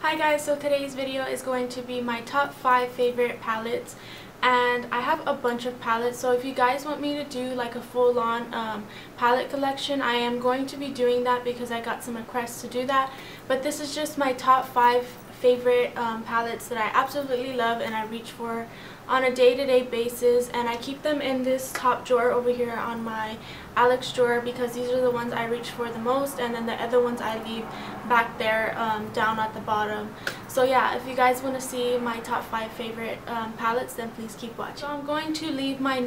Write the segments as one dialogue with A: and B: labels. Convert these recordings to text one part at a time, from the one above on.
A: Hi guys, so today's video is going to be my top 5 favorite palettes, and I have a bunch of palettes, so if you guys want me to do like a full-on palette collection, I am going to be doing that because I got some requests to do that. But this is just my top 5 favorite palettes that I absolutely love and I reach for on a day-to-day basis, and I keep them in this top drawer over here on my Alex drawer because these are the ones I reach for the most, and then the other ones I leave back there down at the bottom. So yeah, if you guys want to see my top 5 favorite palettes, then please keep watching. So I'm going to leave my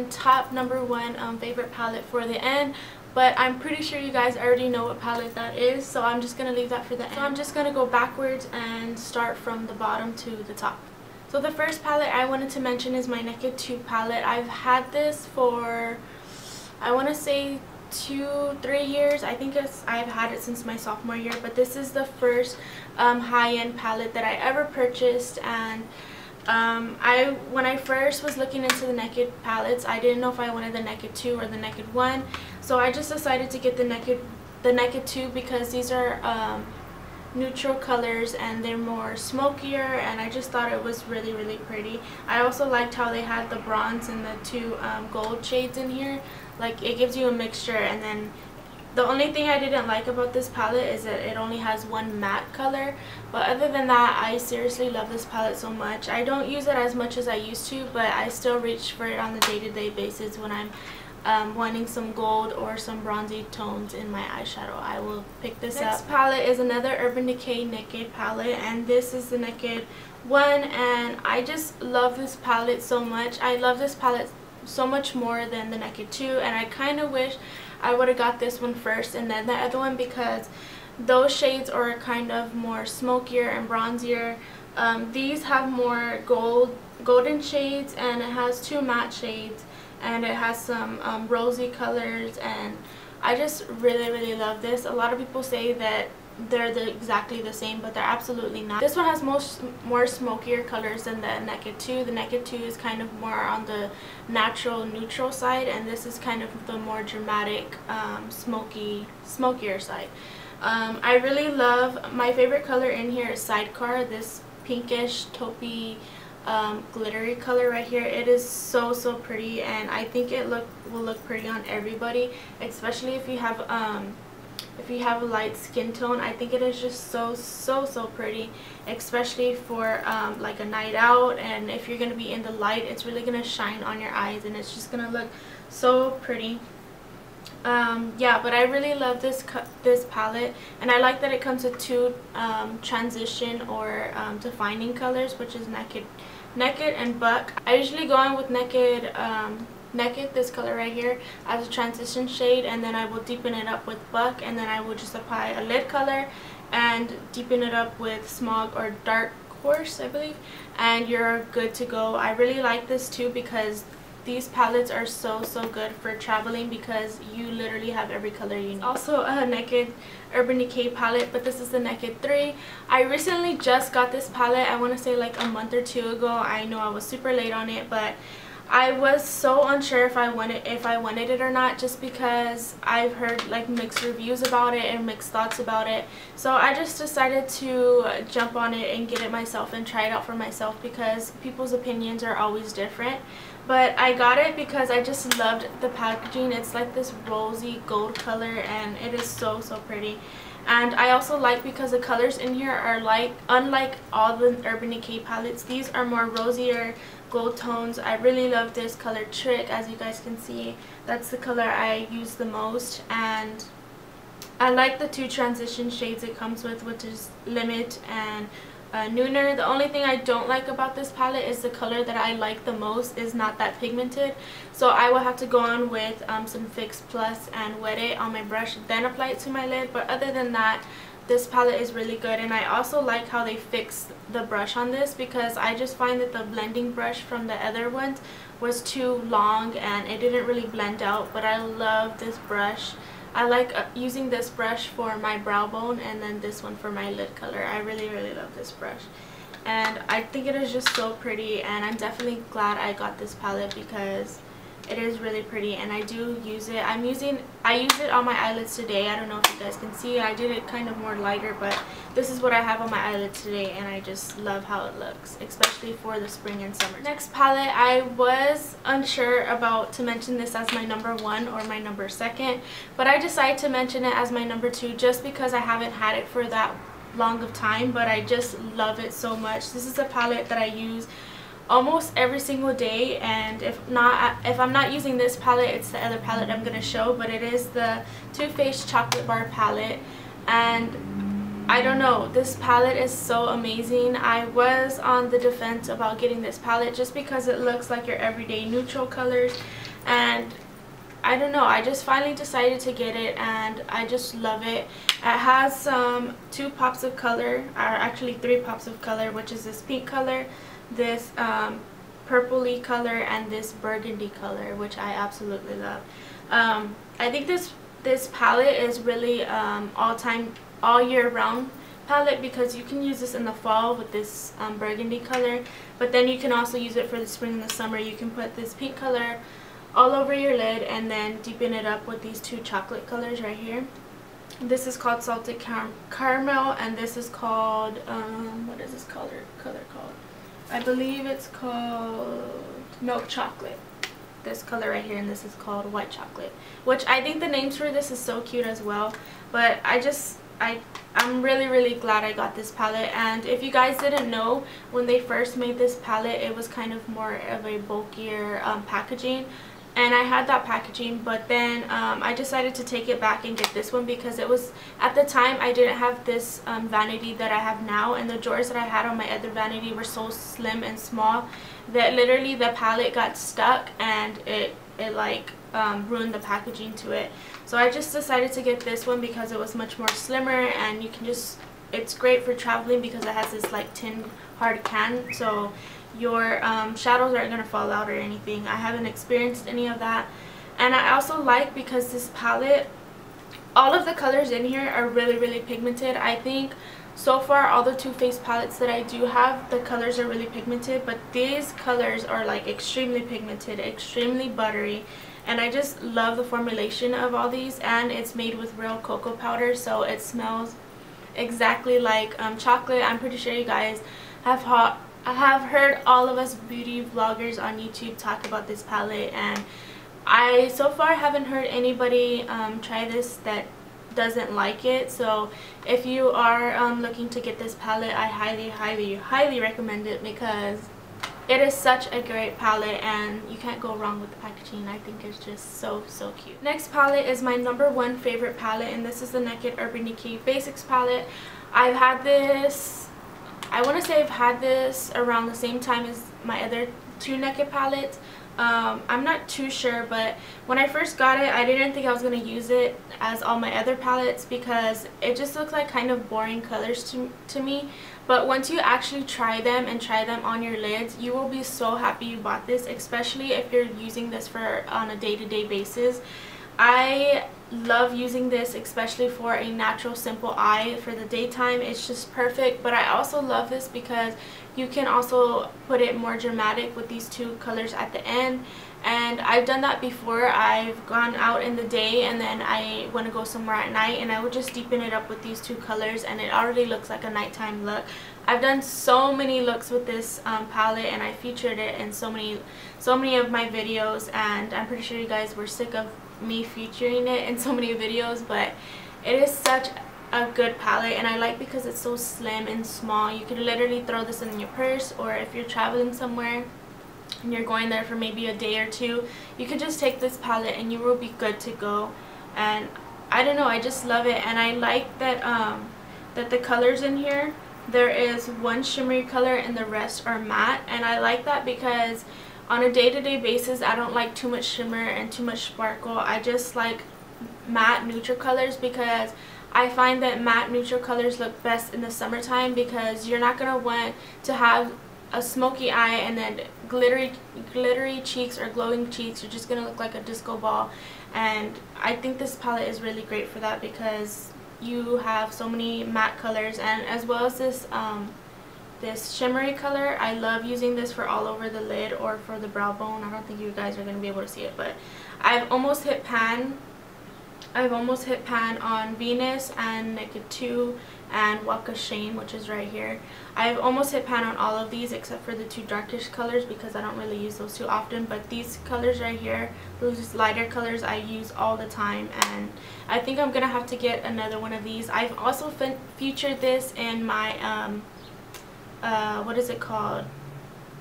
A: top number one favorite palette for the end, but I'm pretty sure you guys already know what palette that is, so I'm just going to leave that for the end. So I'm just going to go backwards and start from the bottom to the top. So the first palette I wanted to mention is my Naked 2 palette. I've had this for, I want to say 2-3 years. I think I've had it since my sophomore year, but this is the first high-end palette that I ever purchased. And when I first was looking into the Naked palettes, I didn't know if I wanted the Naked 2 or the Naked 1, so I just decided to get the Naked 2 because these are neutral colors and they're more smokier, and I just thought it was really pretty. I also liked how they had the bronze and the two gold shades in here. Like, it gives you a mixture. And then the only thing I didn't like about this palette is that it only has one matte color, but other than that, I seriously love this palette so much. I don't use it as much as I used to, but I still reach for it on a day-to-day basis when I'm wanting some gold or some bronzy tones in my eyeshadow. I will pick this up. Next palette is another Urban Decay Naked palette, and this is the Naked 1, and I just love this palette so much. I love this palette so much more than the Naked 2, and I kind of wish I would have got this one first and then the other one, because those shades are kind of more smokier and bronzier. These have more golden shades, and it has two matte shades, and it has some rosy colors, and I just really love this. A lot of people say that they're exactly the same, but they're absolutely not. This one has more smokier colors than the Naked 2. The Naked 2 is kind of more on the natural neutral side, and this is kind of the more dramatic smokier side. I really love, my favorite color in here is Sidecar, this pinkish taupey glittery color right here. It is so pretty, and I think it will look pretty on everybody, especially if you have a light skin tone. I think it is just so pretty, especially for like a night out, and if you're gonna be in the light, it's really gonna shine on your eyes and it's just gonna look so pretty. Yeah, but I really love this palette, and I like that it comes with two transition or defining colors, which is Naked and Buck. I usually go on with Naked, this color right here, as a transition shade, and then I will deepen it up with Buck, and then I will just apply a lid color and deepen it up with Smog or Dark Horse, I believe, and you're good to go. I really like this too because these palettes are so good for traveling because you literally have every color you need. Also a Naked Urban Decay palette, but this is the Naked 3. I recently just got this palette, I want to say like a month or two ago. I know I was super late on it, but I was so unsure if I wanted it or not, just because I've heard like mixed reviews about it and mixed thoughts about it. So I just decided to jump on it and get it myself and try it out for myself, because people's opinions are always different. But I got it because I just loved the packaging. It's like this rosy gold color, and it is so pretty. And I also like because the colors in here are unlike all the Urban Decay palettes, these are more rosier gold tones. I really love this color Trick. As you guys can see, that's the color I use the most, and I like the two transition shades it comes with, which is Limit and Nooner. The only thing I don't like about this palette is the color that I like the most is not that pigmented, so I will have to go on with some Fix Plus and wet it on my brush, then apply it to my lid. But other than that, this palette is really good. And I also like how they fixed the brush on this, because I just find that the blending brush from the other ones was too long and it didn't really blend out. But I love this brush. I like using this brush for my brow bone, and then this one for my lid color. I really love this brush, and I think it is just so pretty, and I'm definitely glad I got this palette because It is really pretty, and I do use it. I use it on my eyelids today. I don't know if you guys can see. I did it kind of more lighter, but this is what I have on my eyelids today, and I just love how it looks, especially for the spring and summer. Next palette, I was unsure about to mention this as my number 1 or my number 2, but I decided to mention it as my number 2 just because I haven't had it for that long of time, but I just love it so much. This is a palette that I use almost every single day, and if I'm not using this palette, it's the other palette I'm going to show, but it is the Too Faced Chocolate Bar palette. And I don't know, this palette is so amazing. I was on the defense about getting this palette just because it looks like your everyday neutral colors, and I don't know, I just finally decided to get it and I just love it. It has 2 pops of color, or actually 3 pops of color, which is this pink color, this purpley color, and this burgundy color, which I absolutely love. I think this palette is really all year round palette, because you can use this in the fall with this burgundy color, but then you can also use it for the spring and the summer. You can put this pink color all over your lid and then deepen it up with these 2 chocolate colors right here. This is called Salted Caramel, and this is called what is this color called? I believe it's called Milk Chocolate. This color right here, and this is called White Chocolate, which I think the names for this is so cute as well. But I'm really glad I got this palette. And if you guys didn't know, when they first made this palette, it was kind of more of a bulkier packaging, and I had that packaging, but then I decided to take it back and get this one because it was, at the time, I didn't have this vanity that I have now, and the drawers that I had on my other vanity were so slim and small that literally the palette got stuck, and it like ruined the packaging to it. So I just decided to get this one because it was much more slimmer, and you can just, it's great for traveling because it has this like tin hard can, so your shadows aren't going to fall out or anything. I haven't experienced any of that. And I also like, because this palette, all of the colors in here are really pigmented. I think so far all the Too Faced palettes that I do have, the colors are really pigmented, but these colors are like extremely pigmented, extremely buttery, and I just love the formulation of all these. And it's made with real cocoa powder, so it smells exactly like chocolate. I'm pretty sure you guys I have heard all of us beauty vloggers on YouTube talk about this palette, and I so far haven't heard anybody try this that doesn't like it. So if you are looking to get this palette, I highly recommend it, because it is such a great palette and you can't go wrong with the packaging. I think it's just so cute. Next palette is my number 1 favorite palette, and this is the Naked Urban Decay Basics palette. I've had this, I want to say I've had this around the same time as my other 2 Naked palettes. I'm not too sure, but when I first got it, I didn't think I was going to use it as all my other palettes because it just looks like kind of boring colors to me. But once you actually try them and try them on your lids, you will be so happy you bought this, especially if you're using this on a day-to-day basis. I love using this, especially for a natural simple eye for the daytime. It's just perfect. But I also love this because you can also put it more dramatic with these 2 colors at the end, and I've done that before. I've gone out in the day and then I want to go somewhere at night, and I would just deepen it up with these 2 colors, and it already looks like a nighttime look. I've done so many looks with this palette, and I featured it in so many of my videos, and I'm pretty sure you guys were sick of me featuring it in so many videos, but it is such a good palette, and I like because it's so slim and small. You can literally throw this in your purse, or if you're traveling somewhere and you're going there for maybe a day or 2, you can just take this palette and you will be good to go. And I don't know, I just love it. And I like that that the colors in here, there is 1 shimmery color and the rest are matte, and I like that because on a day-to-day basis, I don't like too much shimmer and too much sparkle. I just like matte neutral colors, because I find that matte neutral colors look best in the summertime, because you're not going to want to have a smoky eye and then glittery cheeks or glowing cheeks. You're just going to look like a disco ball. And I think this palette is really great for that, because you have so many matte colors, and as well as this this shimmery color. I love using this for all over the lid or for the brow bone. I don't think you guys are going to be able to see it, but I've almost hit pan on Venus and Naked 2 and Waka Shane, which is right here. I've almost hit pan on all of these except for the two darkish colors because I don't really use those too often, but these colors right here, those lighter colors, I use all the time, and I think I'm gonna have to get another one of these. I've also featured this in my what is it called,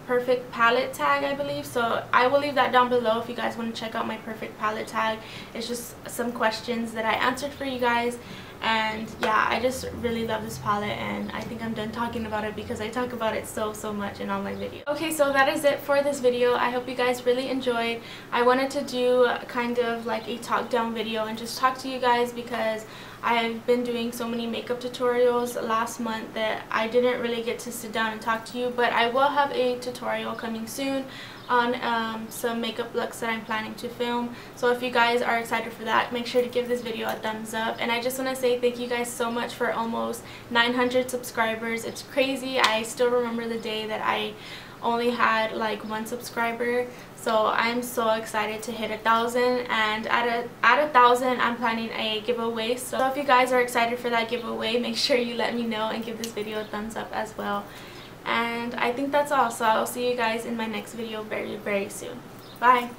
A: perfect palette tag, I believe. So I will leave that down below if you guys want to check out my perfect palette tag. It's just some questions that I answered for you guys, and yeah, I just really love this palette, and I think I'm done talking about it because I talk about it so much in all my videos. Okay, so that is it for this video. I hope you guys really enjoyed. I wanted to do kind of like a talk down video and just talk to you guys because I've been doing so many makeup tutorials last month that I didn't really get to sit down and talk to you, but I will have a tutorial coming soon on some makeup looks that I'm planning to film. So if you guys are excited for that, make sure to give this video a thumbs up. And I just want to say thank you guys so much for almost 900 subscribers. It's crazy. I still remember the day that I only had like 1 subscriber, so I'm so excited to hit 1,000, and at 1,000 I'm planning a giveaway. So if you guys are excited for that giveaway, make sure you let me know and give this video a thumbs up as well. And I think that's all, so I'll see you guys in my next video very soon. Bye.